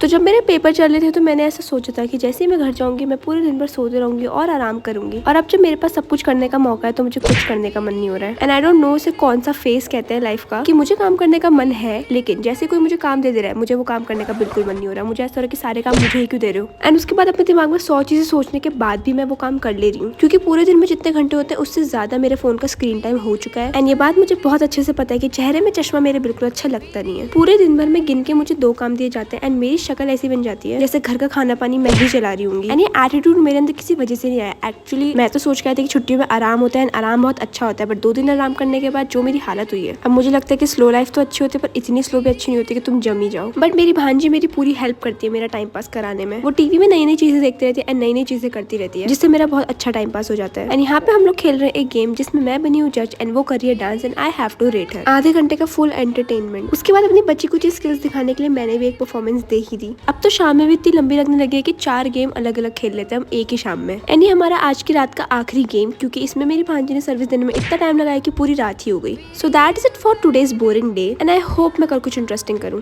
तो जब मेरे पेपर चल रहे थे तो मैंने ऐसा सोचा था कि जैसे ही मैं घर जाऊंगी मैं पूरे दिन भर सोते रहूंगी और आराम करूंगी। और अब जब मेरे पास सब कुछ करने का मौका है तो मुझे कुछ करने का मन नहीं हो रहा है। एंड आई डोंट नो उसे कौन सा फेस कहते हैं लाइफ का, कि मुझे काम करने का मन है लेकिन जैसे कोई मुझे काम दे रहा है मुझे वो काम करने का बिल्कुल मन नहीं हो रहा। मुझे ऐसा हो रहा है कि सारे काम मुझे ही क्यों दे रहे हो। एंड उसके बाद अपने दिमाग में 100 चीजें सोचने के बाद भी मैं वो काम कर ले रही हूँ, क्योंकि पूरे दिन में जितने घंटे होते हैं उससे ज्यादा मेरे फोन का स्क्रीन टाइम हो चुका है। एंड ये बात मुझे बहुत अच्छे से पता है कि चेहरे में चश्मा मेरे बिल्कुल अच्छा लगता नहीं है। पूरे दिन भर में गिन के मुझे 2 काम दिए जाते हैं एंड मेरी शक्ल ऐसी बन जाती है जैसे घर का खाना पानी मैं ही चला रही हूँ। एंड ये एटीट्यूड मेरे अंदर किसी वजह से नहीं आया। एक्चुअली मैं तो सोच के आई थी कि छुट्टियों में आराम होता है, आराम बहुत अच्छा होता है, बट 2 दिन आराम करने के बाद जो मेरी हालत हुई है, अब मुझे लगता है कि स्लो लाइफ तो अच्छी होती है पर इतनी स्लो भी अच्छी नहीं होती कि तुम जम ही जाओ। बट मेरी भांजी मेरी पूरी हेल्प करती है मेरा टाइम पास कराने में। वो टीवी में नई नई चीजें देखती रहती है एंड नई नई चीजें करती रहती है, जिससे मेरा बहुत अच्छा टाइम पास हो जाता है। एंड यहाँ पे हम लोग खेल रहे हैं एक गेम जिसमें मैं बनी हूँ जज एंड वो कर रही है dance and I have to rate her. आधे घंटे का फुल एंटरटेनमेंट। उसके बाद अपनी बच्ची को स्किल्स दिखाने के लिए मैंने भी एक परफॉर्मेंस दे ही दी। अब तो शाम में भी इतनी लंबी लगने लगी है कि 4 गेम अलग अलग खेल लेते हैं हम एक ही शाम में। एंड ये हमारा आज की रात का आखिरी गेम, क्योंकि इसमें मेरी भांजी ने सर्विस देने में इतना टाइम लगाया कि पूरी रात ही हो गई। So that is it for today's boring day and I hope मैं कल कुछ इंटरेस्टिंग करूँ।